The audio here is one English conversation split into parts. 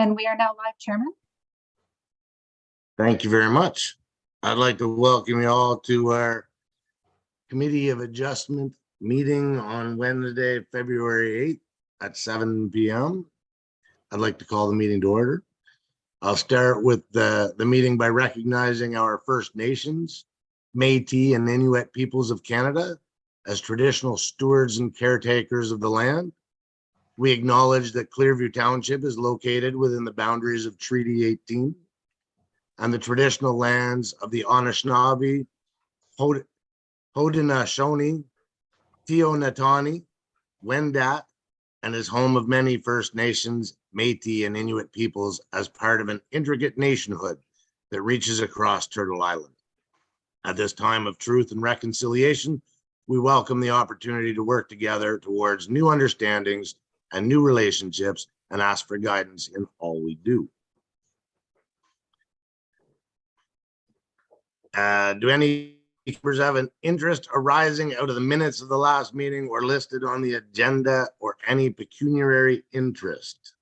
And we are now live, Chairman. Thank you very much. I'd like to welcome you all to our Committee of Adjustment meeting on Wednesday, February 8th at 7 p.m. I'd like to call the meeting to order. I'll start with the meeting by recognizing our First Nations, Métis, and Inuit peoples of Canada as traditional stewards and caretakers of the land. We acknowledge that Clearview Township is located within the boundaries of Treaty 18 and the traditional lands of the Anishinaabe, Haudenosaunee, Teonatani, Wendat, and is home of many First Nations, Métis, and Inuit peoples as part of an intricate nationhood that reaches across Turtle Island. At this time of truth and reconciliation, we welcome the opportunity to work together towards new understandings and new relationships and ask for guidance in all we do. Do any members have an interest arising out of the minutes of the last meeting or listed on the agenda, or any pecuniary interest?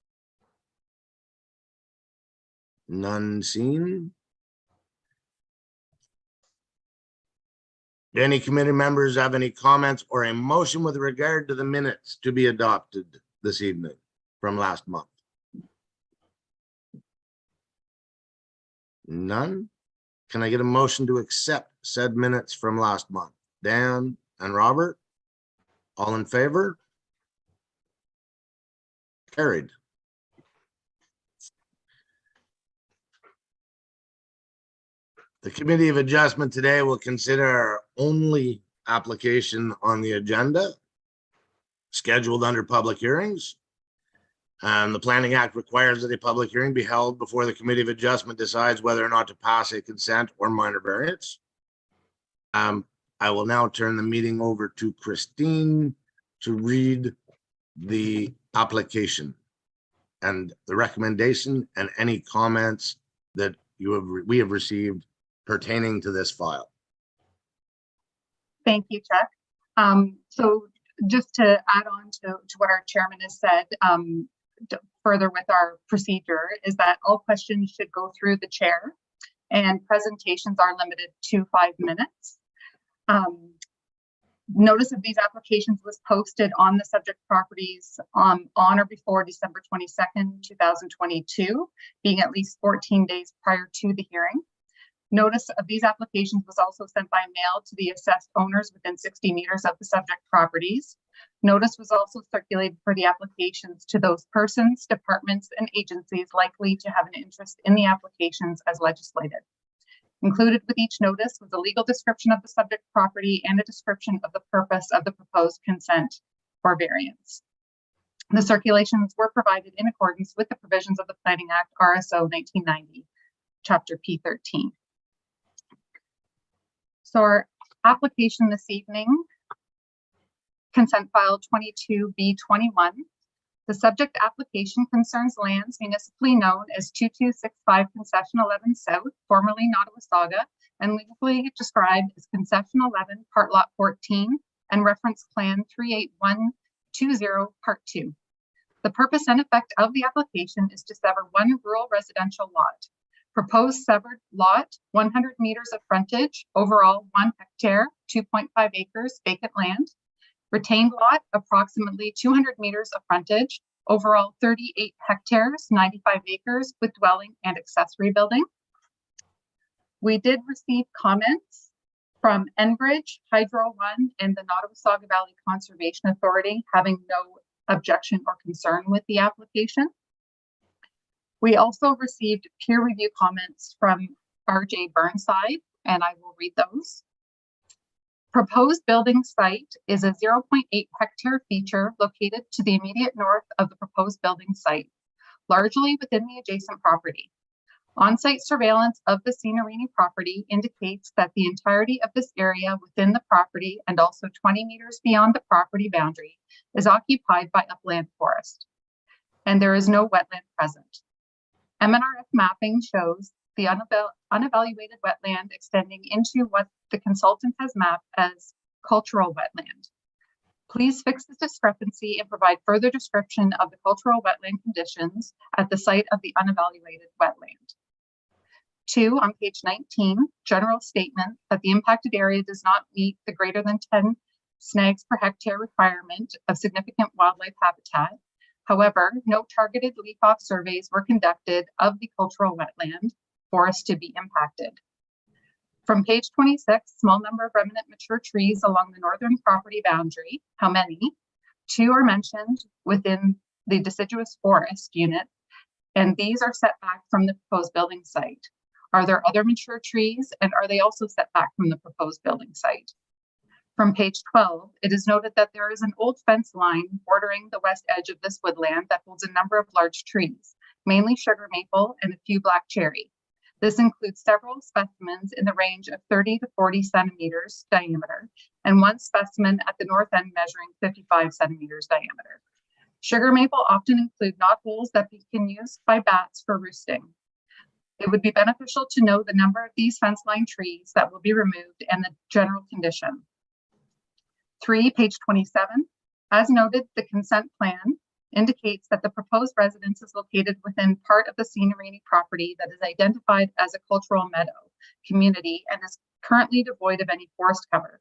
None seen. Do any committee members have any comments or a motion with regard to the minutes to be adopted this evening from last month? None. Can I get a motion to accept said minutes from last month? Dan and Robert, all in favor? Carried. The Committee of Adjustment today will consider our only application on the agenda, scheduled under public hearings. And the Planning Act requires that a public hearing be held before the Committee of Adjustment decides whether or not to pass a consent or minor variance. I will now turn the meeting over to Christine to read the application and the recommendation and any comments that we have received pertaining to this file. Thank you, Chuck. So just to add on to what our chairman has said, further with our procedure is that all questions should go through the chair and presentations are limited to 5 minutes. Notice of these applications was posted on the subject properties on or before December 22nd, 2022, being at least 14 days prior to the hearing. Notice of these applications was also sent by mail to the assessed owners within 60 meters of the subject properties. Notice was also circulated for the applications to those persons, departments, and agencies likely to have an interest in the applications as legislated. Included with each notice was a legal description of the subject property and a description of the purpose of the proposed consent or variance. The circulations were provided in accordance with the provisions of the Planning Act, RSO 1990, Chapter P13. So our application this evening, consent file 22B21. The subject application concerns lands municipally known as 2265 Concession 11 South, formerly Nottawasaga, and legally described as Concession 11, Part Lot 14, and Reference Plan 38120, Part 2. The purpose and effect of the application is to sever one rural residential lot. Proposed severed lot, 100 meters of frontage, overall 1 hectare, 2.5 acres, vacant land. Retained lot, approximately 200 meters of frontage, overall 38 hectares, 95 acres, with dwelling and accessory building. We did receive comments from Enbridge, Hydro One, and the Nottawasaga Valley Conservation Authority, having no objection or concern with the application. We also received peer review comments from RJ Burnside, and I will read those. Proposed building site is a 0.8 hectare feature located to the immediate north of the proposed building site, largely within the adjacent property. On-site surveillance of the Signorini property indicates that the entirety of this area within the property and also 20 meters beyond the property boundary is occupied by upland forest, and there is no wetland present. MNRF mapping shows the unevaluated wetland extending into what the consultant has mapped as cultural wetland. Please fix the discrepancy and provide further description of the cultural wetland conditions at the site of the unevaluated wetland. 2, on page 19, general statement that the impacted area does not meet the greater than 10 snags per hectare requirement of significant wildlife habitat. However, no targeted leaf-off surveys were conducted of the cultural wetland forest to be impacted. From page 26, small number of remnant mature trees along the northern property boundary. How many? 2 are mentioned within the deciduous forest unit, and these are set back from the proposed building site. Are there other mature trees, and are they also set back from the proposed building site? From page 12, it is noted that there is an old fence line bordering the west edge of this woodland that holds a number of large trees, mainly sugar maple and a few black cherry. This includes several specimens in the range of 30 to 40 centimeters diameter, and one specimen at the north end measuring 55 centimeters diameter. Sugar maple often include knotholes that can be used by bats for roosting. It would be beneficial to know the number of these fence line trees that will be removed and the general condition. 3, page 27, as noted, the consent plan indicates that the proposed residence is located within part of the Scenerini property that is identified as a cultural meadow community and is currently devoid of any forest cover.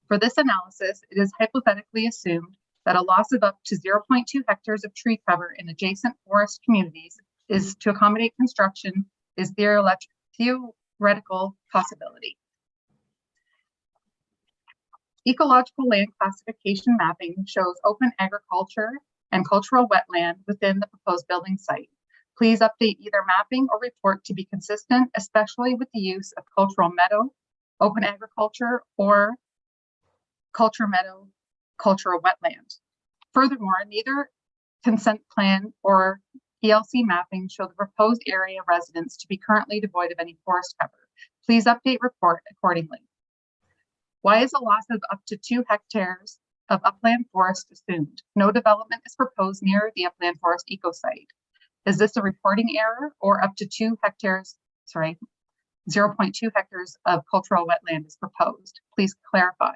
For this analysis, it is hypothetically assumed that a loss of up to 0.2 hectares of tree cover in adjacent forest communities is to accommodate construction is theoretical possibility. Ecological land classification mapping shows open agriculture and cultural wetland within the proposed building site. Please update either mapping or report to be consistent, especially with the use of cultural meadow, open agriculture, or culture meadow, cultural wetland. Furthermore, neither consent plan or ELC mapping show the proposed area residence to be currently devoid of any forest cover. Please update report accordingly. Why is a loss of up to 2 hectares of upland forest assumed? No development is proposed near the upland forest eco site. Is this a reporting error or up to 2 hectares, 0.2 hectares of cultural wetland is proposed? Please clarify.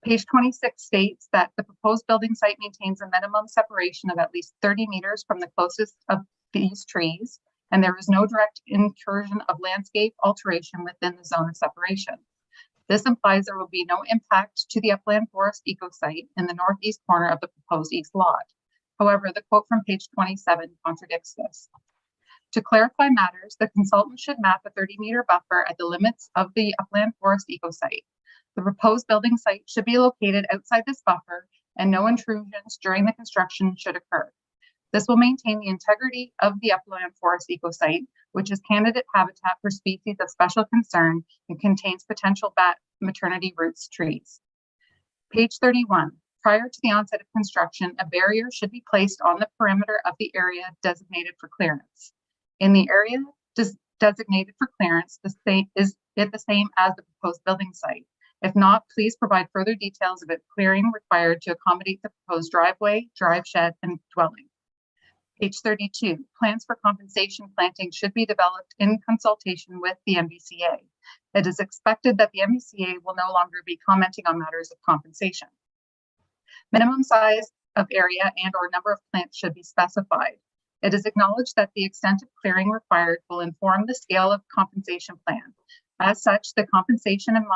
Page 26 states that the proposed building site maintains a minimum separation of at least 30 meters from the closest of these trees, and there is no direct incursion of landscape alteration within the zone of separation. This implies there will be no impact to the upland forest eco site in the northeast corner of the proposed east lot. However, the quote from page 27 contradicts this. To clarify matters, the consultant should map a 30-meter buffer at the limits of the upland forest eco site. The proposed building site should be located outside this buffer, and no intrusions during the construction should occur. This will maintain the integrity of the upland forest eco site, which is candidate habitat for species of special concern and contains potential bat maternity roots trees. Page 31. Prior to the onset of construction, a barrier should be placed on the perimeter of the area designated for clearance. In the area designated for clearance, is it the same as the proposed building site? If not, please provide further details of the clearing required to accommodate the proposed driveway, drive shed, and dwelling. Page 32, plans for compensation planting should be developed in consultation with the MBCA. It is expected that the MBCA will no longer be commenting on matters of compensation. Minimum size of area and or number of plants should be specified. It is acknowledged that the extent of clearing required will inform the scale of compensation plan. As such, the compensation and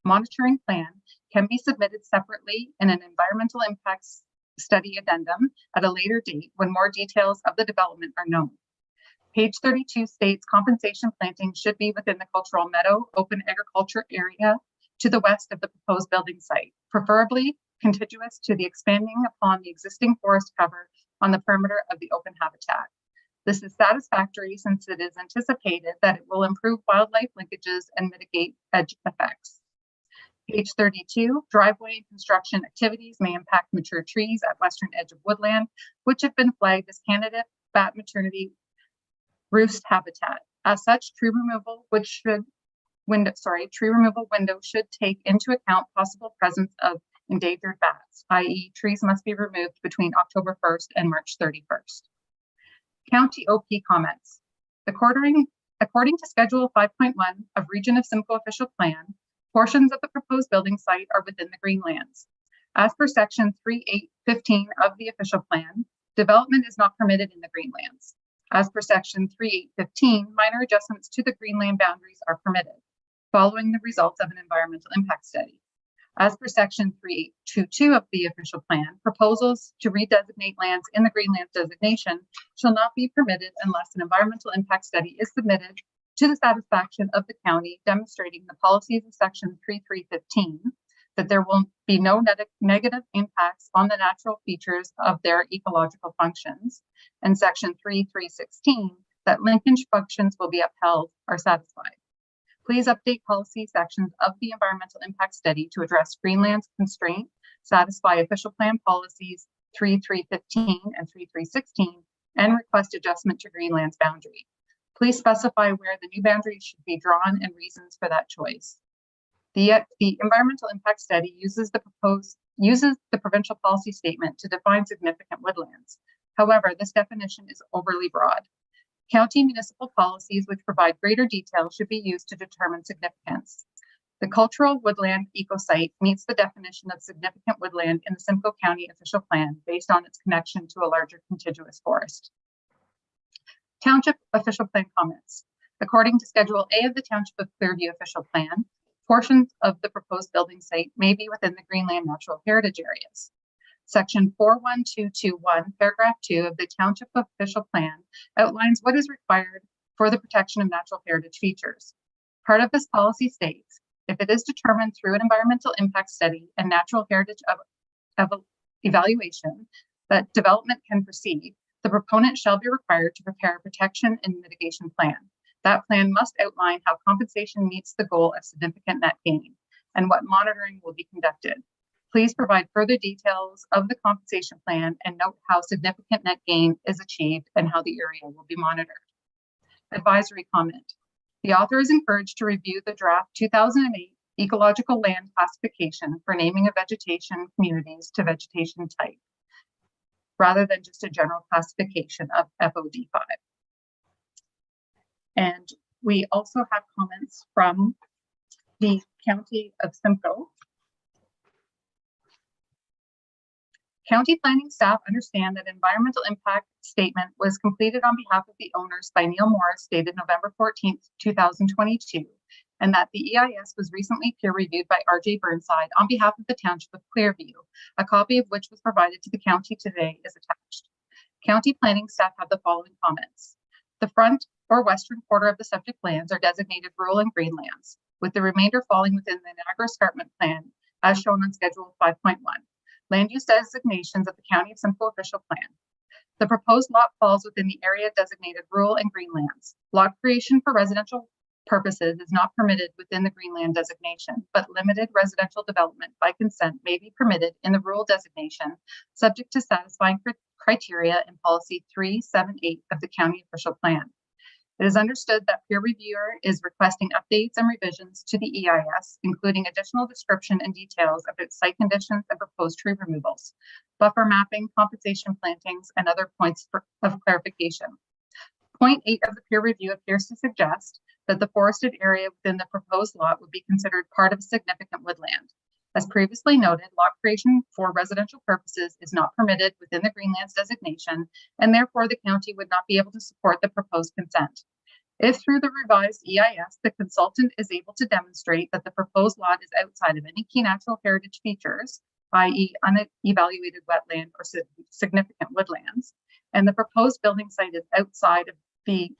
monitoring plan can be submitted separately in an environmental impacts study addendum at a later date when more details of the development are known. Page 32 states compensation planting should be within the cultural meadow open agriculture area to the west of the proposed building site, preferably contiguous to the expanding upon the existing forest cover on the perimeter of the open habitat. This is satisfactory since it is anticipated that it will improve wildlife linkages and mitigate edge effects. Page 32, driveway and construction activities may impact mature trees at western edge of woodland, which have been flagged as candidate bat maternity roost habitat. As such, tree removal window should take into account possible presence of endangered bats, i.e. trees must be removed between October 1st and March 31st. County OP comments. According to Schedule 5.1 of Region of Simcoe Official Plan, portions of the proposed building site are within the Greenlands. As per section 3815 of the official plan, development is not permitted in the Greenlands. As per section 3815, minor adjustments to the Greenland boundaries are permitted, following the results of an environmental impact study. As per section 3822 of the official plan, proposals to redesignate lands in the Greenlands designation shall not be permitted unless an environmental impact study is submitted to the satisfaction of the county, demonstrating the policies of section 3315, that there will be no negative impacts on the natural features of their ecological functions, and section 3316, that linkage functions will be upheld, are satisfied. Please update policy sections of the environmental impact study to address Greenland's constraint, satisfy official plan policies 3315 and 3316, and request adjustment to Greenland's boundary. Please specify where the new boundary should be drawn and reasons for that choice. The environmental impact study uses the provincial policy statement to define significant woodlands. However, this definition is overly broad. County municipal policies which provide greater detail should be used to determine significance. The cultural woodland ecosite meets the definition of significant woodland in the Simcoe County official plan based on its connection to a larger contiguous forest. Township official plan comments. According to Schedule A of the Township of Clearview official plan, portions of the proposed building site may be within the Greenland natural heritage areas. Section 41221, paragraph 2 of the Township official plan outlines what is required for the protection of natural heritage features. Part of this policy states, if it is determined through an environmental impact study and natural heritage evaluation that development can proceed, the proponent shall be required to prepare a protection and mitigation plan. That plan must outline how compensation meets the goal of significant net gain and what monitoring will be conducted. Please provide further details of the compensation plan and note how significant net gain is achieved and how the area will be monitored. Advisory comment. The author is encouraged to review the draft 2008 ecological land classification for naming of vegetation communities to vegetation type, rather than just a general classification of FOD5. And we also have comments from the County of Simcoe. County planning staff understand that environmental impact statement was completed on behalf of the owners by Neil Morris, dated November 14th, 2022, and that the EIS was recently peer reviewed by RJ Burnside on behalf of the Township of Clearview, a copy of which was provided to the county today is attached. County planning staff have the following comments. The front or western quarter of the subject lands are designated rural and green lands, with the remainder falling within the Niagara Escarpment Plan as shown on Schedule 5.1. Land use designations of the County of Simcoe official plan. The proposed lot falls within the area designated rural and green lands. Lot creation for residential purposes is not permitted within the Greenland designation, but limited residential development by consent may be permitted in the rural designation, subject to satisfying criteria in policy 378 of the county official plan. It is understood that peer reviewer is requesting updates and revisions to the EIS, including additional description and details of its site conditions and proposed tree removals, buffer mapping, compensation plantings, and other points of clarification. Point 8 of the peer review appears to suggest that the forested area within the proposed lot would be considered part of significant woodland. As previously noted, lot creation for residential purposes is not permitted within the Greenlands designation, and therefore the county would not be able to support the proposed consent. If through the revised EIS, the consultant is able to demonstrate that the proposed lot is outside of any key natural heritage features, i.e. unevaluated wetland or significant woodlands, and the proposed building site is outside of the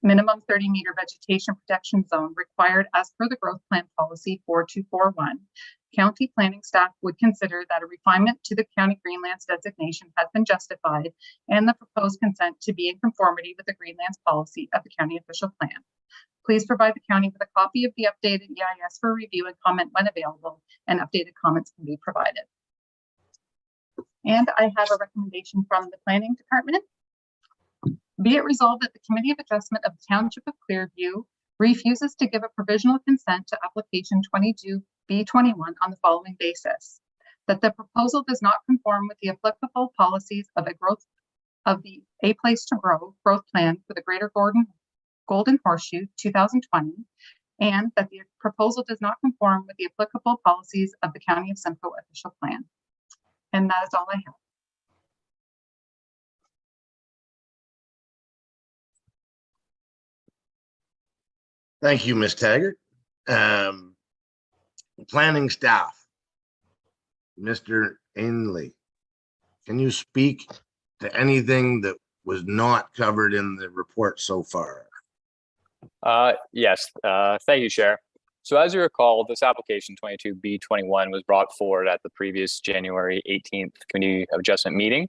minimum 30-meter vegetation protection zone required as per the growth plan policy 4241, county planning staff would consider that a refinement to the county Greenlands designation has been justified and the proposed consent to be in conformity with the Greenlands policy of the county official plan. Please provide the county with a copy of the updated EIS for review and comment when available, and updated comments can be provided. And I have a recommendation from the planning department. Be it resolved that the Committee of Adjustment of the Township of Clearview refuses to give a provisional consent to application 22B21 on the following basis: that the proposal does not conform with the applicable policies of the A Place to Grow growth plan for the Greater Golden Horseshoe 2020, and that the proposal does not conform with the applicable policies of the County of Simcoe official plan. And that is all I have. Thank you, Ms. Taggart. Planning staff, Mr. Ainley, can you speak to anything that was not covered in the report so far? Yes, thank you, Chair. So as you recall, this application 22B21 was brought forward at the previous January 18th Committee of Adjustment meeting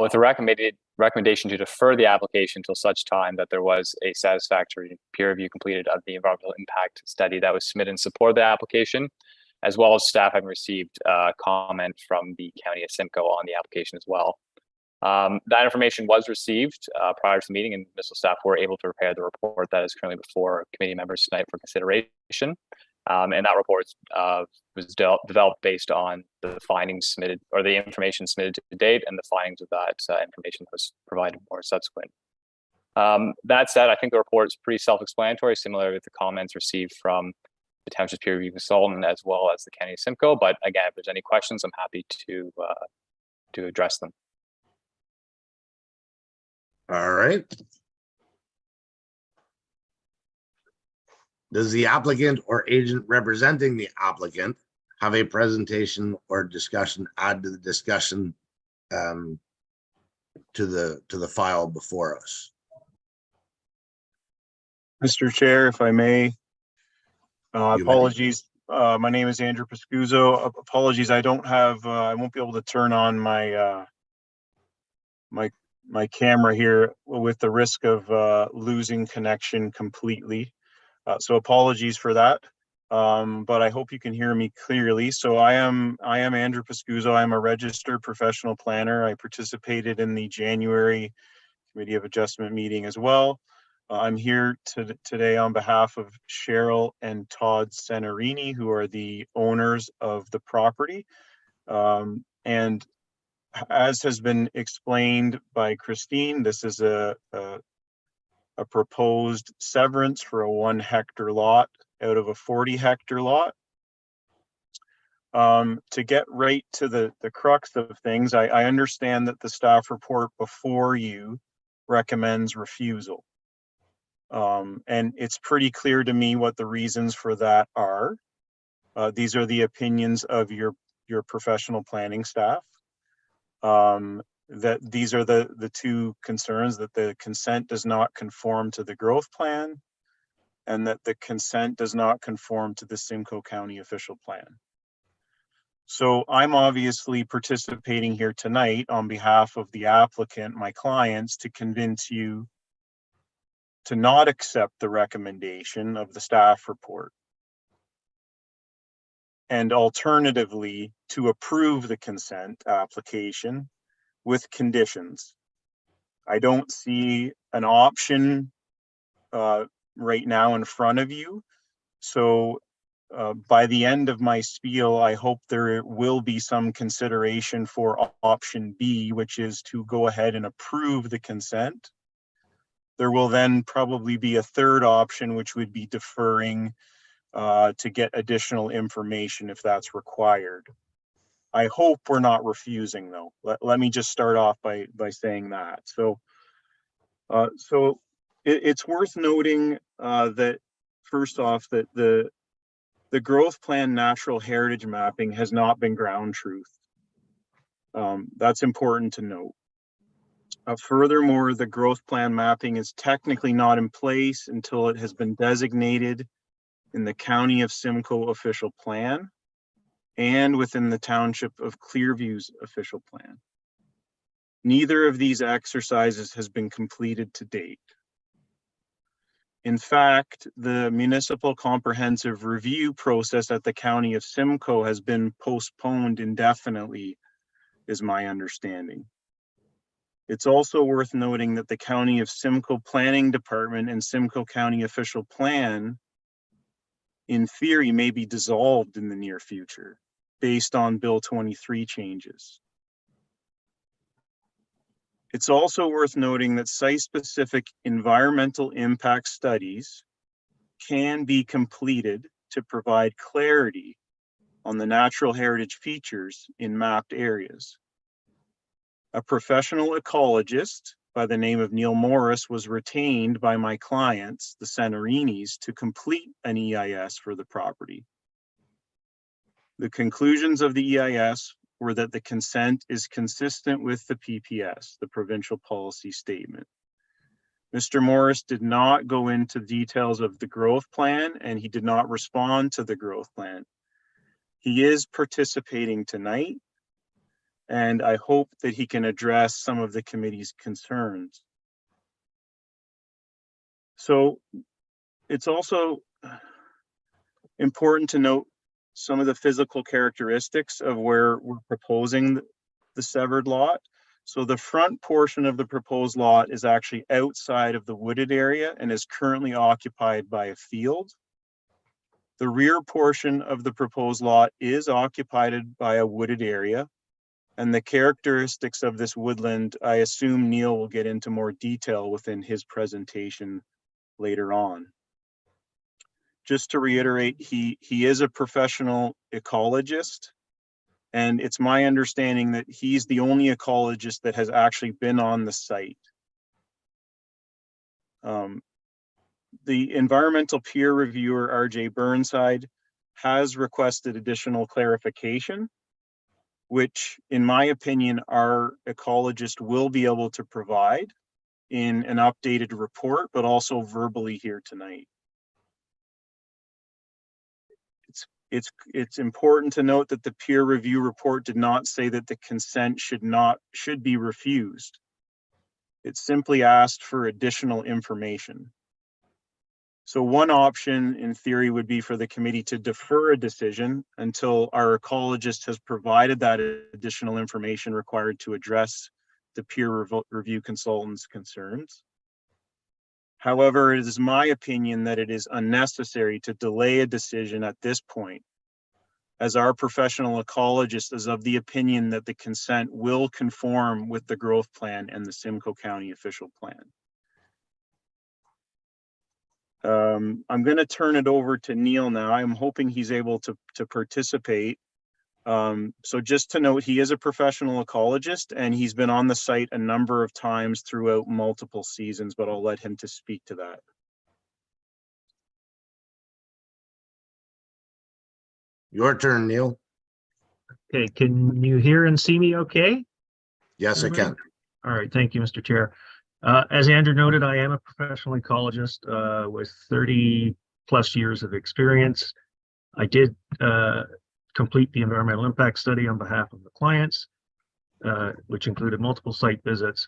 with a recommendation to defer the application until such time that there was a satisfactory peer review completed of the environmental impact study that was submitted in support of the application, as well as staff having received comment from the County of Simcoe on the application as well. That information was received prior to the meeting, and municipal staff were able to prepare the report that is currently before committee members tonight for consideration. And that report was developed based on the findings submitted, or the information submitted to date, and the findings of that information was provided more subsequent. That said, I think the report is pretty self-explanatory, similar with the comments received from the township's peer review consultant as well as the County of Simcoe. But again, if there's any questions, I'm happy to address them. All right. Does the applicant or agent representing the applicant have a presentation or discussion, add to the discussion to the file before us? Mr. Chair, if I may, You may. apologies. My name is Andrew Pascuzzo. Apologies, I don't have, I won't be able to turn on my my camera here with the risk of losing connection completely. So apologies for that. But I hope you can hear me clearly. So I am Andrew Pascuzzo. I'm a registered professional planner. I participated in the January Committee of Adjustment meeting as well. I'm here today on behalf of Cheryl and Todd Senarini, who are the owners of the property. And as has been explained by Christine, this is a proposed severance for a 1 hectare lot out of a 40 hectare lot. To get right to the crux of things, I understand that the staff report before you recommends refusal. And it's pretty clear to me what the reasons for that are. These are the opinions of your professional planning staff. That these are the two concerns: that the consent does not conform to the growth plan, and that the consent does not conform to the Simcoe County official plan. So I'm obviously participating here tonight on behalf of the applicant, my clients, to convince you to not accept the recommendation of the staff report, and alternatively to approve the consent application with conditions. I don't see an option right now in front of you. So by the end of my spiel, I hope there will be some consideration for option B, which is to go ahead and approve the consent. There will then probably be a third option, which would be deferring to get additional information if that's required. I hope we're not refusing, though. Let me just start off by saying that. So it's worth noting that first off, that the growth plan natural heritage mapping has not been ground truth. That's important to note. Furthermore, the growth plan mapping is technically not in place until it has been designated in the County of Simcoe official plan and within the Township of Clearview's official plan. Neither of these exercises has been completed to date. In fact, the municipal comprehensive review process at the County of Simcoe has been postponed indefinitely, is my understanding. It's also worth noting that the County of Simcoe Planning Department and Simcoe County official plan, in theory, may be dissolved in the near future based on Bill 23 changes. It's also worth noting that site-specific environmental impact studies can be completed to provide clarity on the natural heritage features in mapped areas. A professional ecologist by the name of Neil Morris was retained by my clients, the Santorinis, to complete an EIS for the property. The conclusions of the EIS were that the consent is consistent with the PPS, the provincial policy statement. Mr. Morris did not go into details of the growth plan, and he did not respond to the growth plan. He is participating tonight, and I hope that he can address some of the committee's concerns. So it's also important to note some of the physical characteristics of where we're proposing the severed lot. So the front portion of the proposed lot is actually outside of the wooded area and is currently occupied by a field. The rear portion of the proposed lot is occupied by a wooded area. And the characteristics of this woodland, I assume Neil will get into more detail within his presentation later on. Just to reiterate, he is a professional ecologist, and it's my understanding that he's the only ecologist that has actually been on the site. The environmental peer reviewer, RJ Burnside, has requested additional clarification, which in my opinion, our ecologist will be able to provide in an updated report, but verbally here tonight. It's important to note that the peer review report did not say that the consent should be refused. It simply asked for additional information. So one option in theory would be for the committee to defer a decision until our ecologist has provided that additional information required to address the peer review consultant's concerns. However, it is my opinion that it is unnecessary to delay a decision at this point, as our professional ecologist is of the opinion that the consent will conform with the growth plan and the Simcoe County official plan. I'm going to turn it over to Neil now. I'm hoping he's able to participate. So just to note, he is a professional ecologist and he's been on the site a number of times throughout multiple seasons, but I'll let him to speak to that. Your turn, Neil. Okay, can you hear and see me okay? Yes, I can. All right, thank you, Mr. Chair. As Andrew noted, I am a professional ecologist with 30 plus years of experience. I did complete the environmental impact study on behalf of the clients, which included multiple site visits.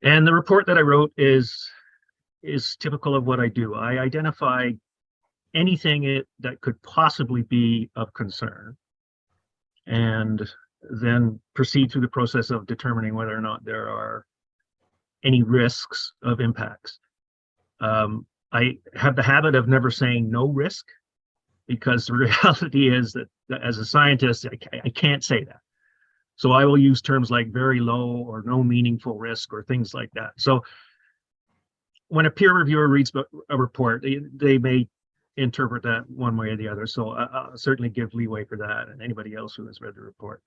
And the report that I wrote is typical of what I do. I identify anything that could possibly be of concern and then proceed through the process of determining whether or not there are any risks of impacts. I have the habit of never saying no risk, because the reality is that as a scientist, I can't say that. So I will use terms like very low or no meaningful risk or things like that. So when a peer reviewer reads a report, they may interpret that one way or the other. So I'll certainly give leeway for that and anybody else who has read the report.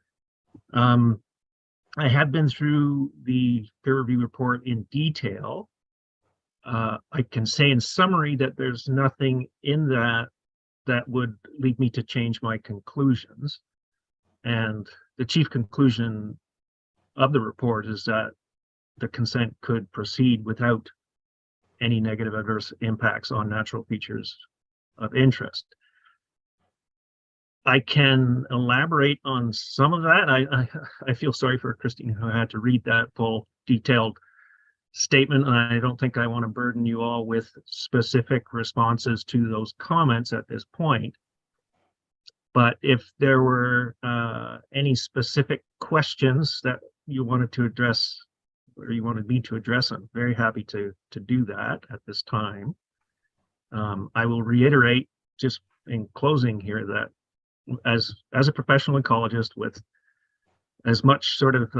I have been through the peer review report in detail. I can say in summary that there's nothing in that would lead me to change my conclusions. And the chief conclusion of the report is that the consent could proceed without any negative adverse impacts on natural features of interest. I can elaborate on some of that. I feel sorry for Christine, who had to read that full detailed statement, and I don't think I want to burden you all with specific responses to those comments at this point. But if there were any specific questions that you wanted to address, or you wanted me to address, I'm very happy to do that at this time. I will reiterate just in closing here that as a professional ecologist with as much sort of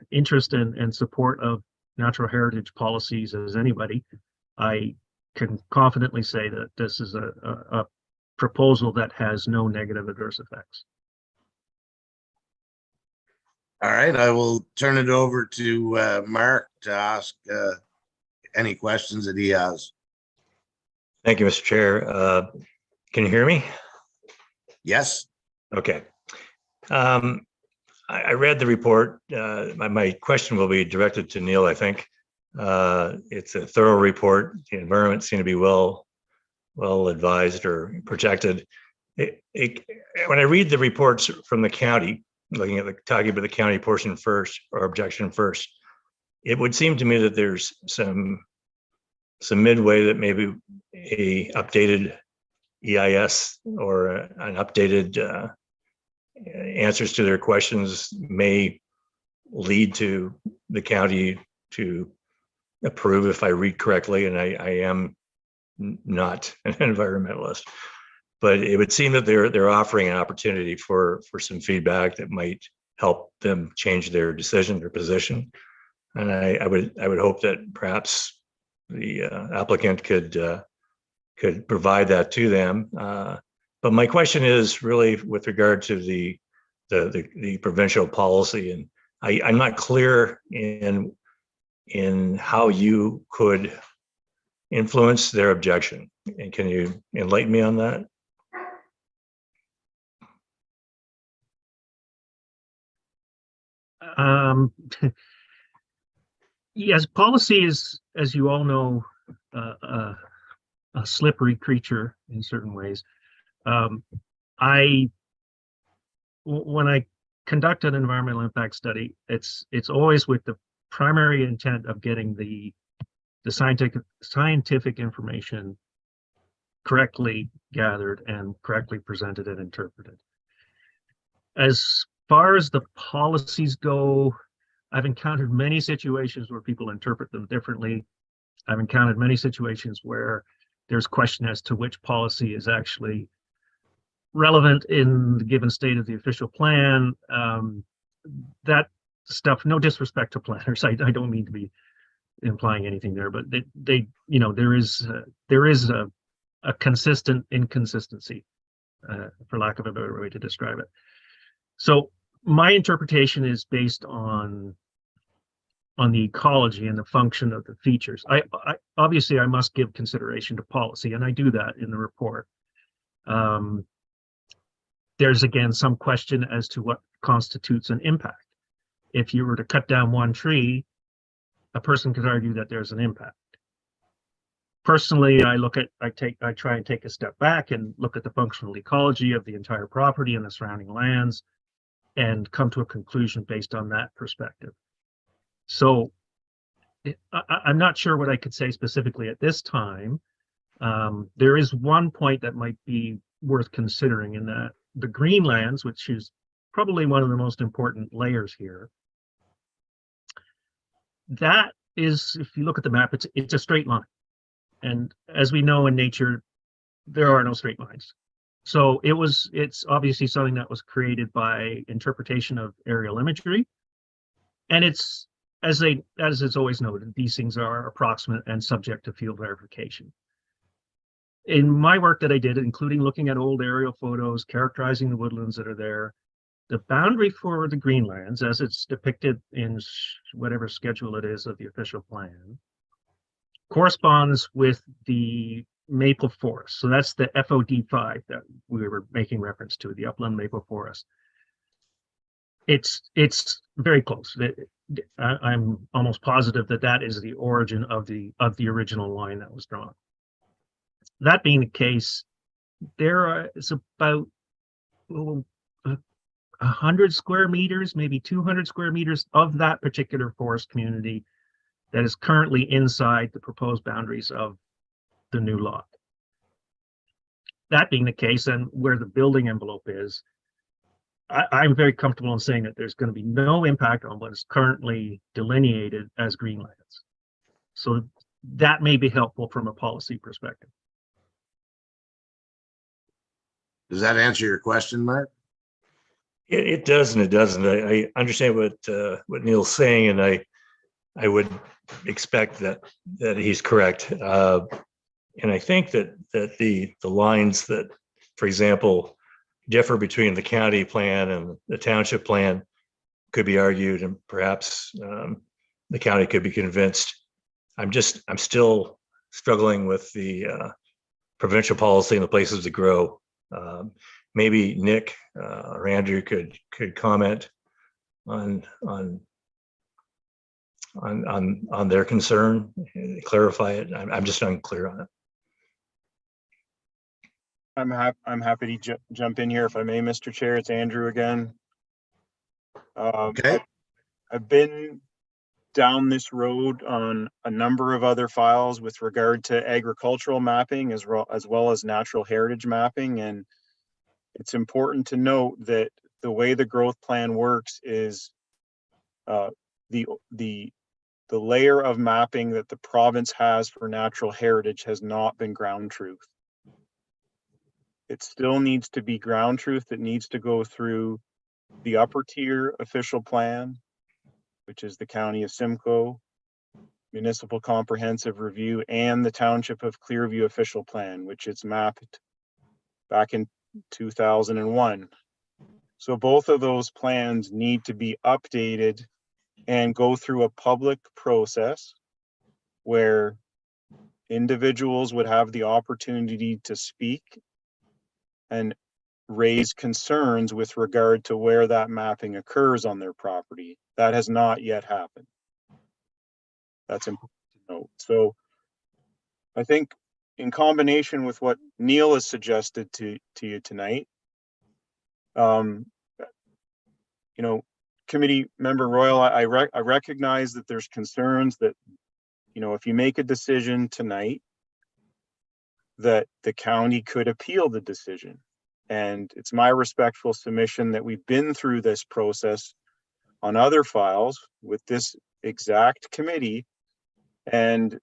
interest and support of natural heritage policies as anybody, I can confidently say that this is a proposal that has no negative adverse effects. All right, I will turn it over to Mark to ask any questions that he has. Thank you, Mr. Chair. Can you hear me? Yes, Okay. I read the report. My question will be directed to Neil, I think. It's a thorough report. The environment seemed to be well advised or protected. When I read the reports from the county, talking about the county portion first or objection first, it would seem to me that there's some midway that maybe a updated EIS or an updated answers to their questions may lead to the county to approve, if I read correctly, and I am not an environmentalist, but it would seem that they're offering an opportunity for some feedback that might help them change their decision, their position. And I would hope that perhaps the applicant could provide that to them. But my question is really with regard to the provincial policy, and I'm not clear in how you could influence their objection. And can you enlighten me on that? Yes, policy is, as you all know, a slippery creature in certain ways. When I conduct an environmental impact study, it's always with the primary intent of getting the scientific information correctly gathered and correctly presented and interpreted. As far as the policies go, I've encountered many situations where people interpret them differently. I've encountered many situations where there's question as to which policy is actually relevant in the given state of the official plan. That stuff, no disrespect to planners, I don't mean to be implying anything there, but they there is a consistent inconsistency, for lack of a better way to describe it. So my interpretation is based on the ecology and the function of the features. I obviously I must give consideration to policy, and I do that in the report. There's again some question as to what constitutes an impact. If you were to cut down one tree, a person could argue that there's an impact. Personally, I try and take a step back and look at the functional ecology of the entire property and the surrounding lands, and come to a conclusion based on that perspective. So I'm not sure what I could say specifically at this time. There is one point that might be worth considering, in that the greenlands, which is probably one of the most important layers here, that is, if you look at the map, it's a straight line. And as we know in nature, there are no straight lines. So it's obviously something that was created by interpretation of aerial imagery. And it's, as it's always noted, these things are approximate and subject to field verification. In my work that I did, including looking at old aerial photos, characterizing the woodlands that are there, the boundary for the greenlands, as it's depicted in whatever schedule it is of the official plan, corresponds with the maple forest. So that's the FOD5 that we were making reference to, the upland maple forest. It's very close. I'm almost positive that is the origin of the original line that was drawn. That being the case, there is about 100 square meters, maybe 200 square meters of that particular forest community that is currently inside the proposed boundaries of the new lot. That being the case, and where the building envelope is, I'm very comfortable in saying that there's going to be no impact on what is currently delineated as greenlands. So that may be helpful from a policy perspective. does that answer your question, Mark? It does and it doesn't. I understand what Neil's saying, and I would expect that he's correct. And I think that the lines that, for example, differ between the county plan and the township plan could be argued, and perhaps the county could be convinced. I'm still struggling with the provincial policy and the places to grow. Maybe Nick or Andrew could comment on their concern, clarify it. I'm just unclear on it. I'm happy to jump in here if I may, Mr. Chair. It's Andrew again. Okay, I've been down this road on a number of other files with regard to agricultural mapping as well as natural heritage mapping. And it's important to note that the way the growth plan works is the layer of mapping that the province has for natural heritage has not been ground truth. It still needs to be ground truth. It needs to go through the upper tier official plan, which is the County of Simcoe, Municipal Comprehensive Review, and the Township of Clearview official plan, which it's mapped back in 2001. So both of those plans need to be updated and go through a public process where individuals would have the opportunity to speak and raise concerns with regard to where that mapping occurs on their property. That has not yet happened. That's important to note. So I think in combination with what Neil has suggested to you tonight, you know, committee member Royal, I recognize that there's concerns that, you know, if you make a decision tonight, that the county could appeal the decision. And it's my respectful submission that we've been through this process on other files with this exact committee, and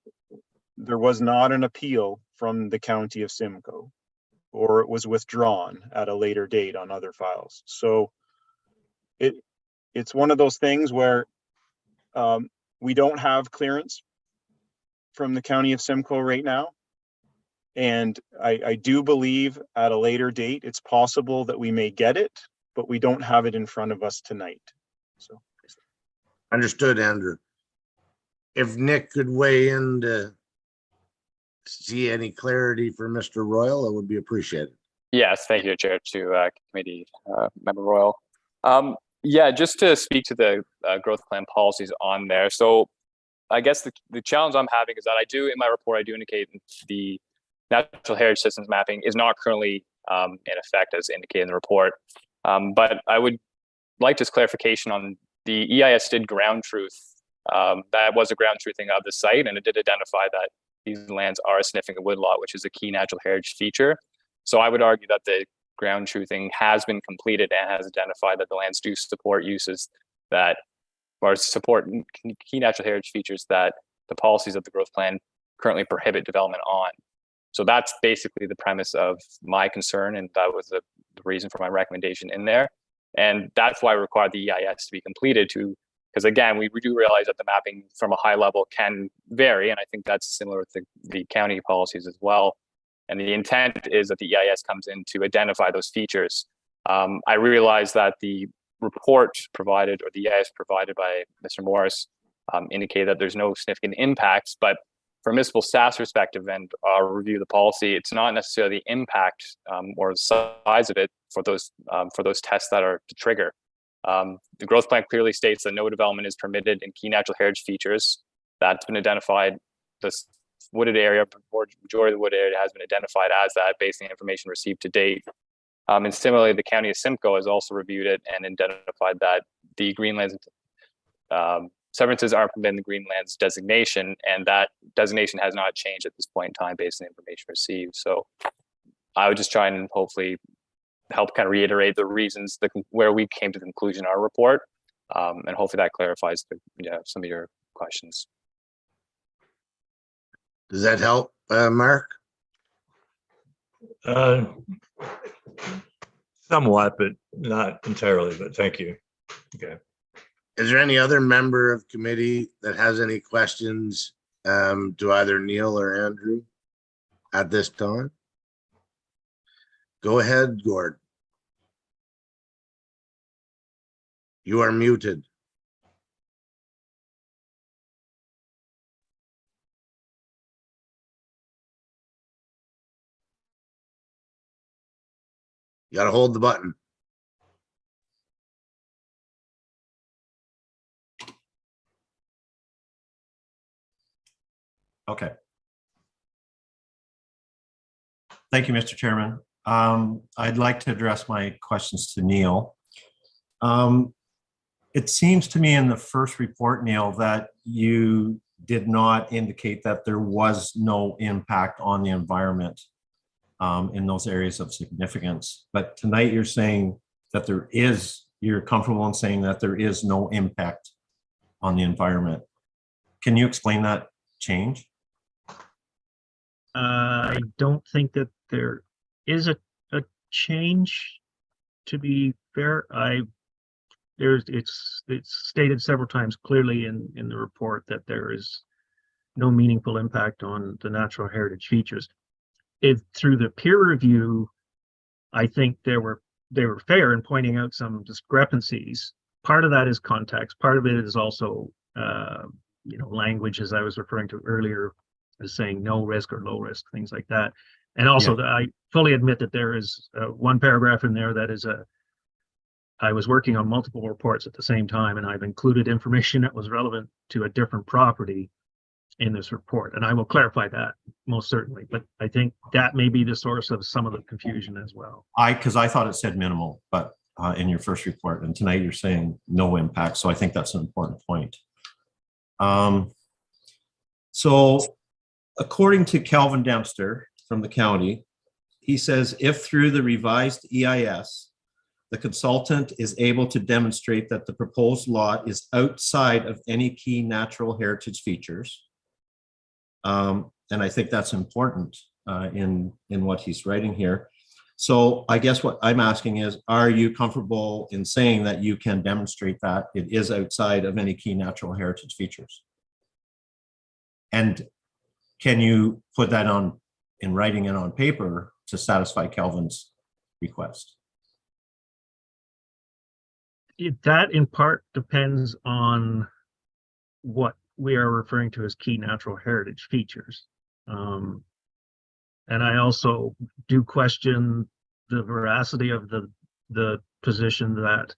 there was not an appeal from the County of Simcoe, or it was withdrawn at a later date on other files. So it's one of those things where we don't have clearance from the County of Simcoe right now. And I do believe at a later date, it's possible that we may get it, but we don't have it in front of us tonight. So understood, Andrew. If Nick could weigh in to see any clarity for Mr. Royal, it would be appreciated. Yes, thank you, Chair, to committee member Royal. Yeah, just to speak to the growth plan policies on there. So I guess the challenge I'm having is that in my report, I do indicate the natural heritage systems mapping is not currently in effect as indicated in the report. But I would like just clarification on the EIS did ground truth. That was a ground truthing of the site, and it did identify that these lands are a significant woodlot, which is a key natural heritage feature. So I would argue that the ground truthing has been completed and has identified that the lands do support uses that or support key natural heritage features that the policies of the growth plan currently prohibit development on. So that's basically the premise of my concern, and that was the reason for my recommendation in there. And that's why I required the EIS to be completed because again, we do realize that the mapping from a high level can vary, and I think that's similar with the county policies as well. And the intent is that the EIS comes in to identify those features. I realize that the report provided, or the EIS provided by Mr. Morris, indicated that there's no significant impacts, but from municipal staff's perspective and our review of the policy, it's not necessarily the impact or the size of it for those tests that are to trigger. The growth plan clearly states that no development is permitted in key natural heritage features. That's been identified. This wooded area, majority of the wooded area has been identified as that based on the information received to date. And similarly, the County of Simcoe has also reviewed it and identified that the Greenlands severances aren't permitted in the Greenlands designation, and that designation has not changed at this point in time based on the information received. So I would just try and hopefully help kind of reiterate the reasons where we came to the conclusion in our report, and hopefully that clarifies some of your questions. Does that help, Mark? Somewhat, but not entirely, but thank you. Okay. Is there any other member of committee that has any questions to either Neil or Andrew? at this time? Go ahead, Gord. You are muted. You gotta hold the button. Okay. Thank you, Mr. Chairman. I'd like to address my questions to Neil. It seems to me in the first report, Neil, that you did not indicate that there was no impact on the environment in those areas of significance. But tonight you're saying that there is, you're comfortable in saying that there is no impact on the environment. Can you explain that change? I don't think that there is a change, to be fair. It's stated several times clearly in the report that there is no meaningful impact on the natural heritage features. Through the peer review, I think they were fair in pointing out some discrepancies. Part of that is context. Part of it is also language, as I was referring to earlier, as saying no risk or low risk, things like that. And also, I fully admit that there is one paragraph in there that is I was working on multiple reports at the same time, and I've included information that was relevant to a different property in this report. And I will clarify that most certainly, but I think that may be the source of some of the confusion as well. Because I thought it said minimal, but in your first report, and tonight you're saying no impact. So I think that's an important point. So according to Calvin Dempster from the county, he says, if through the revised EIS, the consultant is able to demonstrate that the proposed lot is outside of any key natural heritage features. And I think that's important in what he's writing here. So I guess what I'm asking is, are you comfortable in saying that you can demonstrate that it is outside of any key natural heritage features? And can you put that in writing and on paper to satisfy Calvin's request? That in part depends on what we are referring to as key natural heritage features. And I also do question the veracity of the position that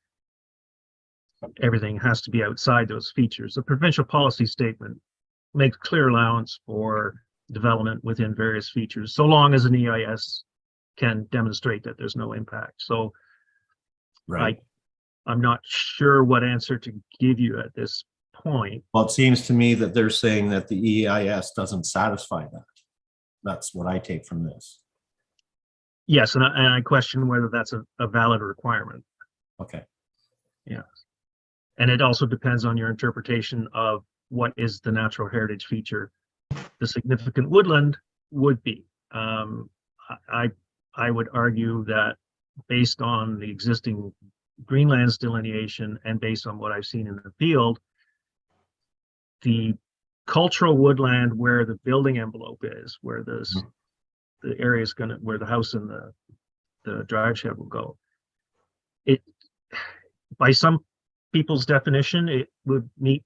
everything has to be outside those features. The provincial policy statement makes clear allowance for development within various features, so long as an EIS can demonstrate that there's no impact. So Right. I'm not sure what answer to give you at this point. Well, it seems to me that they're saying that the EIS doesn't satisfy that. That's what I take from this. Yes, and I question whether that's a valid requirement. Okay. Yeah. And it also depends on your interpretation of what is the natural heritage feature. The significant woodland would be. I would argue that based on the existing Greenlands delineation and based on what I've seen in the field, the cultural woodland where the building envelope is, where the area is where the house and the drive shed will go, it, by some people's definition, it would meet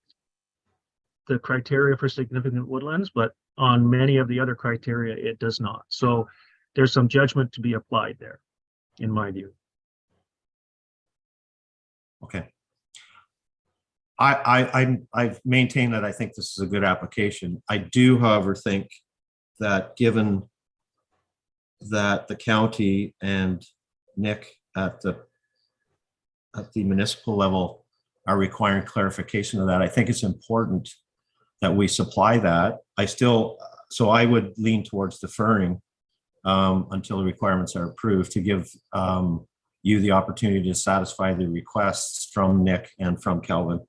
the criteria for significant woodlands, but on many of the other criteria, it does not. So there's some judgment to be applied there, in my view. Okay. I've maintained that I think this is a good application. I do, however, think that given that the county and Nick at the municipal level are requiring clarification of that, I think it's important that we supply that. So I would lean towards deferring until the requirements are approved to give you the opportunity to satisfy the requests from Nick and from Calvin.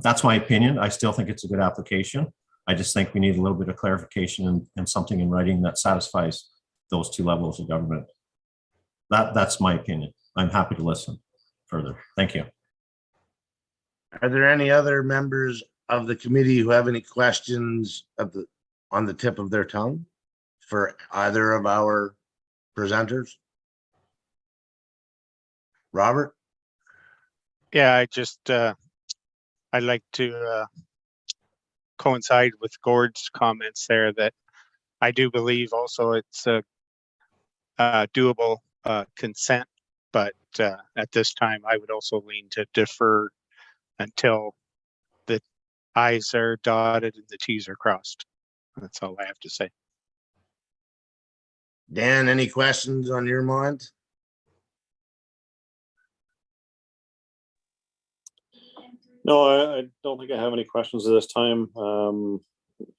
That's my opinion. I still think it's a good application. I just think we need a little bit of clarification and something in writing that satisfies those two levels of government. That's my opinion. I'm happy to listen further. Thank you. Are there any other members of the committee who have any questions on the tip of their tongue? for either of our presenters? Robert? Yeah, I'd like to coincide with Gord's comments there that I do believe also it's a doable consent, but at this time I would also lean to defer until the I's are dotted and the T's are crossed. That's all I have to say. Dan, any questions on your mind? No, I don't think I have any questions at this time.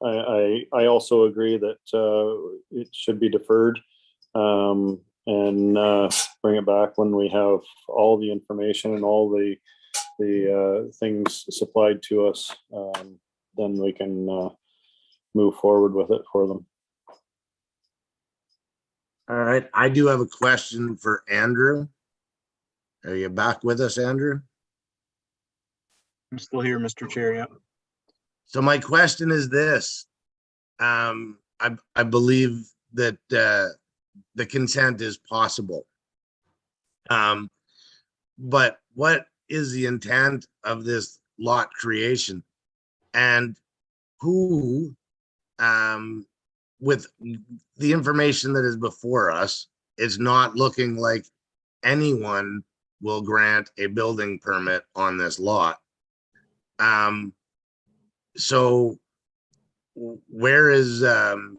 I also agree that it should be deferred and bring it back when we have all the information and all the things supplied to us. Then we can move forward with it for them. All right, I do have a question for Andrew. Are you back with us, Andrew? I'm still here, Mr. Chair. Yeah. So my question is this. I believe that the consent is possible. But what is the intent of this lot creation? And who, with the information that is before us, it's not looking like anyone will grant a building permit on this lot. So where is, down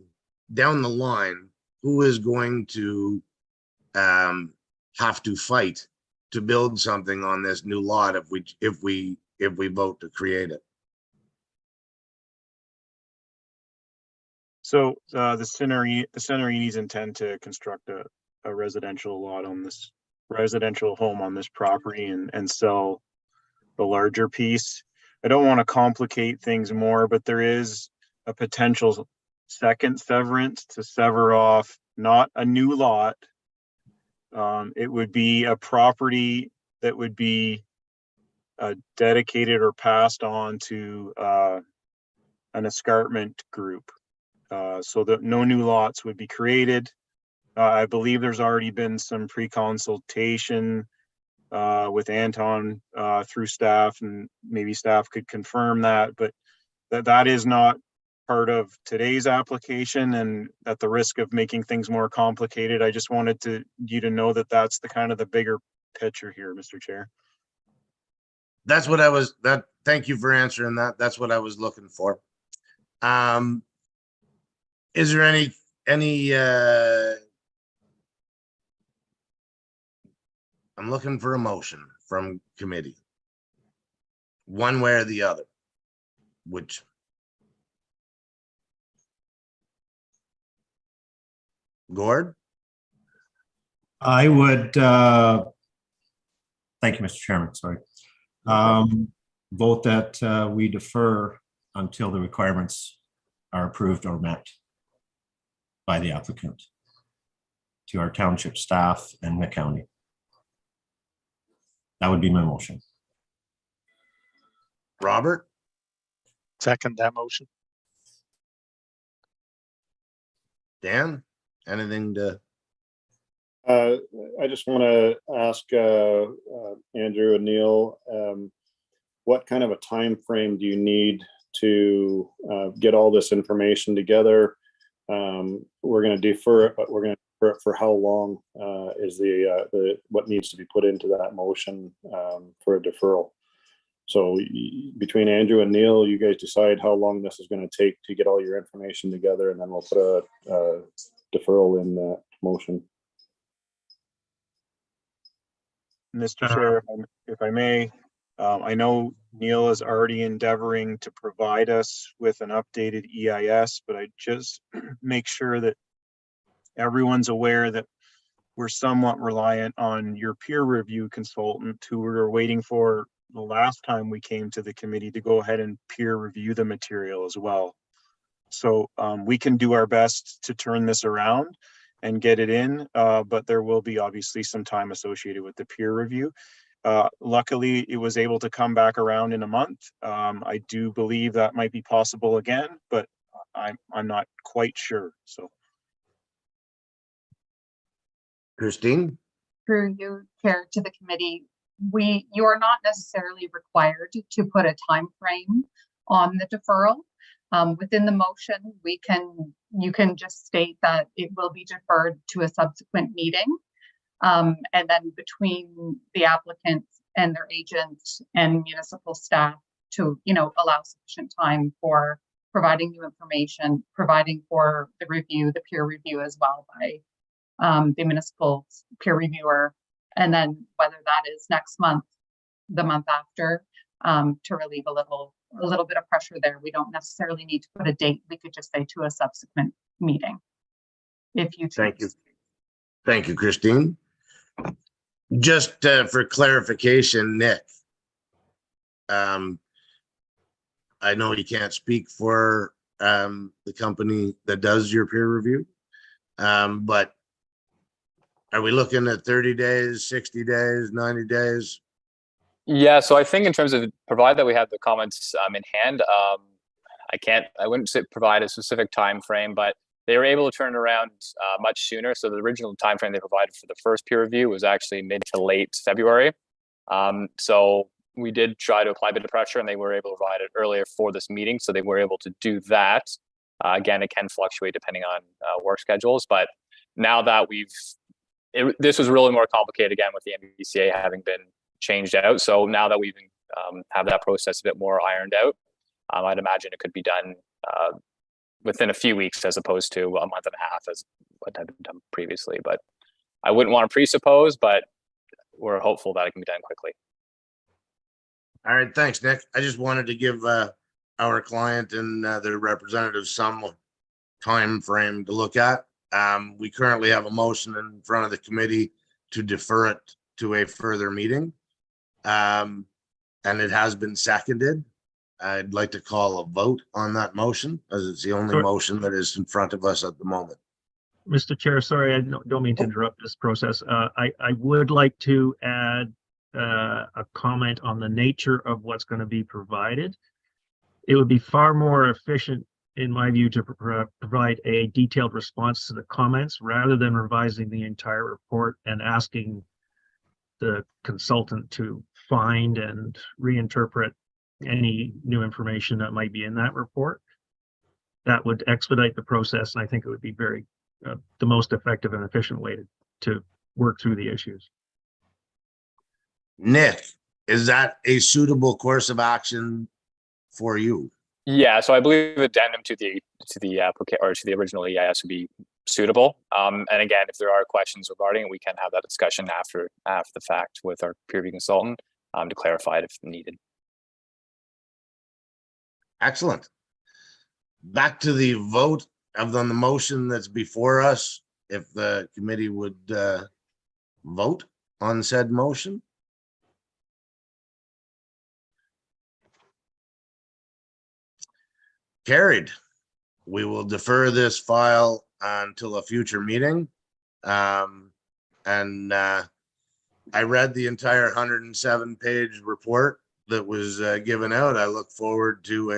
the line, who is going to have to fight to build something on this new lot if we vote to create it? So the Centerinis intend to construct a residential lot on this residential home on this property and sell the larger piece. I don't want to complicate things more, but there is a potential second severance to sever off not a new lot. It would be a property that would be dedicated or passed on to an escarpment group. So that no new lots would be created. I believe there's already been some pre-consultation with Anton through staff, and maybe staff could confirm that, but that is not part of today's application, and at the risk of making things more complicated, I just wanted you to know that that's the kind of the bigger picture here, Mr. Chair. That's what thank you for answering that. That's what I was looking for. Is there any I'm looking for a motion from committee, one way or the other, which Gord? I would, thank you, Mr. Chairman, sorry. Vote that we defer until the requirements are approved or met by the applicant to our township staff and the county. That would be my motion. Robert? Second that motion. Dan? Anything to? I just want to ask Andrew and Neil, what kind of a time frame do you need to get all this information together? We're going to defer it, but we're going to defer it for how long is what needs to be put into that motion for a deferral? So between Andrew and Neil, you guys decide how long this is going to take to get all your information together, and then we'll put a deferral in that motion. Mr. Chair, if I may, I know Neil is already endeavoring to provide us with an updated EIS, but I just make sure that everyone's aware that we're somewhat reliant on your peer review consultant who we were waiting for the last time we came to the committee to go ahead and peer review the material as well. So we can do our best to turn this around and get it in, but there will be obviously some time associated with the peer review. Luckily, it was able to come back around in a month. I do believe that might be possible again, but I'm not quite sure. So Christine? Through you, Chair, to the committee, you are not necessarily required to put a time frame on the deferral. Within the motion, you can just state that it will be deferred to a subsequent meeting. And then between the applicants and their agents and municipal staff to, allow sufficient time for providing new information, providing for the review, the peer review as well by the municipal peer reviewer, and then whether that is next month, the month after, to relieve a little bit of pressure there. We don't necessarily need to put a date. We could just say to a subsequent meeting. If you choose. Thank you. Thank you, Christine. Just for clarification, Nick, I know you can't speak for the company that does your peer review, but are we looking at 30 days, 60 days, 90 days? Yeah, so I think in terms of provide that we have the comments in hand, I wouldn't provide a specific time frame, but they were able to turn it around much sooner. So the original time frame they provided for the first peer review was actually mid to late February. So we did try to apply a bit of pressure, and they were able to provide it earlier for this meeting. So they were able to do that. Again, it can fluctuate depending on work schedules, but now that this was really more complicated again with the MBCA having been changed out. So now that we've have that process a bit more ironed out, I'd imagine it could be done within a few weeks as opposed to a month and a half as what had been done previously. But I wouldn't want to presuppose, but we're hopeful that it can be done quickly. All right, thanks, Nick. I just wanted to give our client and their representatives some time frame to look at. We currently have a motion in front of the committee to defer it to a further meeting. And it has been seconded. I'd like to call a vote on that motion, as it's the only Sure. motion that is in front of us at the moment. Mr. Chair, sorry, I don't mean to interrupt this process. I would like to add a comment on the nature of what's going to be provided. It would be far more efficient, in my view, to provide a detailed response to the comments rather than revising the entire report and asking the consultant to find and reinterpret any new information that might be in that report. That would expedite the process, and I think it would be very the most effective and efficient way to work through the issues. Nick, is that a suitable course of action for you? Yeah, so I believe addendum to the applicant or to the original EIS would be suitable. And again, if there are questions regarding it, we can have that discussion after the fact with our peer review consultant to clarify it if needed. Excellent. Back to the vote of the motion that's before us. If the committee would vote on said motion. Carried. We will defer this file until a future meeting. I read the entire 107-page report that was given out. I look forward to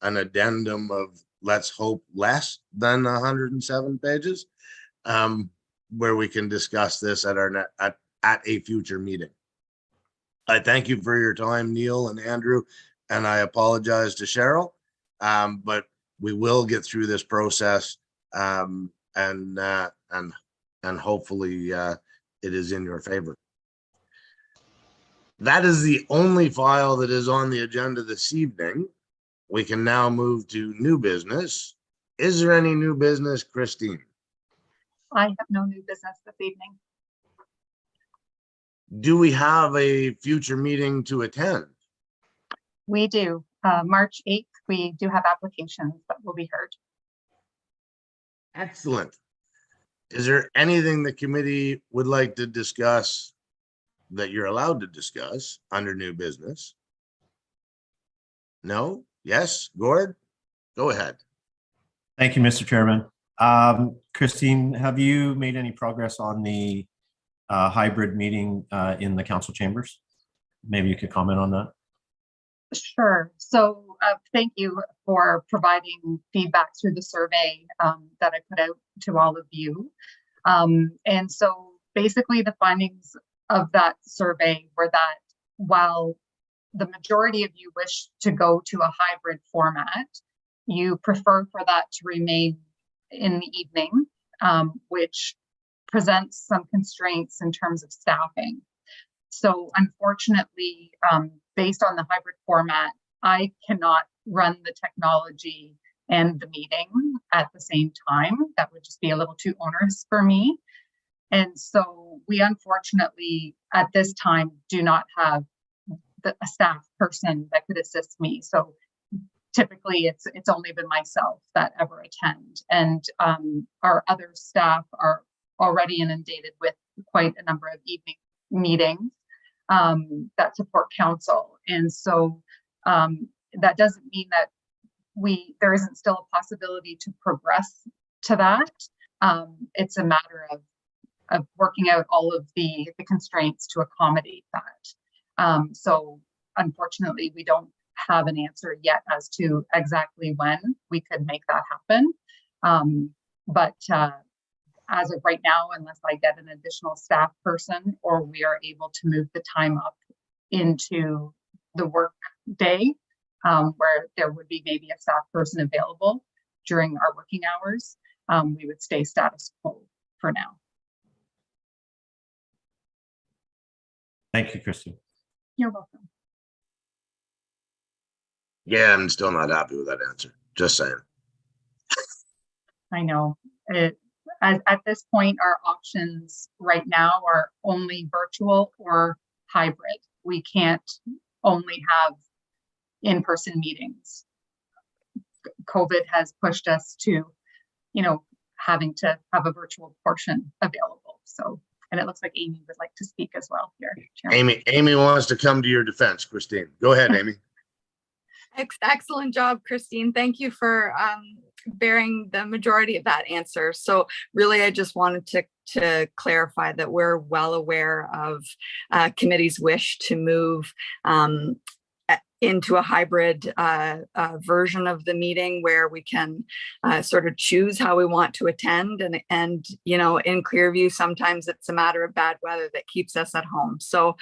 an addendum of, let's hope, less than 107 pages, where we can discuss this at a future meeting. I thank you for your time, Neil and Andrew, and I apologize to Cheryl, but we will get through this process, and hopefully it is in your favor. That is the only file that is on the agenda this evening. We can now move to new business. Is there any new business, Christine? I have no new business this evening. Do we have a future meeting to attend? We do. March 8th, we do have applications that will be heard. Excellent. Is there anything the committee would like to discuss that you're allowed to discuss under new business? No? Yes? Gord? Go ahead. Thank you, Mr. Chairman. Christine, have you made any progress on the hybrid meeting in the council chambers? Maybe you could comment on that. Sure. So thank you for providing feedback through the survey that I put out to all of you. And so basically the findings of that survey were that while the majority of you wish to go to a hybrid format, you prefer for that to remain in the evening, which presents some constraints in terms of staffing. So unfortunately, based on the hybrid format, I cannot run the technology and the meeting at the same time. That would just be a little too onerous for me. And so we unfortunately at this time do not have a staff person that could assist me. So typically it's only been myself that ever attend, and our other staff are already inundated with quite a number of evening meetings that support council. And so that doesn't mean that there isn't still a possibility to progress to that. It's a matter of working out all of the constraints to accommodate that. So unfortunately, we don't have an answer yet as to exactly when we could make that happen. But as of right now, unless I get an additional staff person or we are able to move the time up into the work day, where there would be maybe a staff person available during our working hours, we would stay status quo for now. Thank you, Christine. You're welcome. Yeah, I'm still not happy with that answer. Just saying. I know. At this point, our options right now are only virtual or hybrid. We can't only have in-person meetings. COVID has pushed us to, having to have a virtual portion available. So, and it looks like Amy would like to speak as well here. Chairman. Amy wants to come to your defense, Christine. Go ahead, Amy. Excellent job, Christine. Thank you for bearing the majority of that answer. So really, I just wanted to clarify that we're well aware of committee's wish to move into a hybrid version of the meeting where we can sort of choose how we want to attend. And in Clearview, sometimes it's a matter of bad weather that keeps us at home. So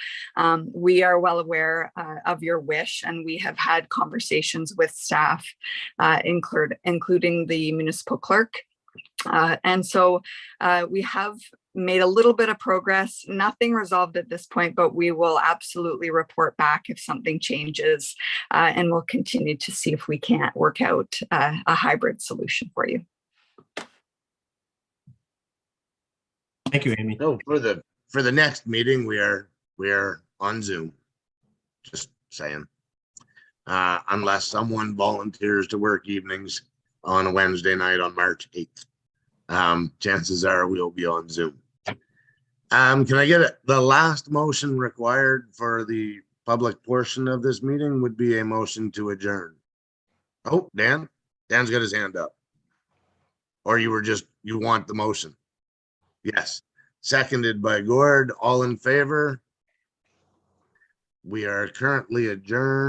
we are well aware of your wish, and we have had conversations with staff, including the municipal clerk. And so we have made a little bit of progress, nothing resolved at this point, but we will absolutely report back if something changes, and we'll continue to see if we can't work out a hybrid solution for you. Thank you, Amy. No, for the next meeting, we are on Zoom. Just saying. Unless someone volunteers to work evenings on a Wednesday night on March 8th. Chances are we'll be on Zoom. Can I get the last motion required for the public portion of this meeting would be a motion to adjourn. Oh, Dan's got his hand up. Or you want the motion? Yes. Seconded by Gord. All in favor? We are currently adjourned.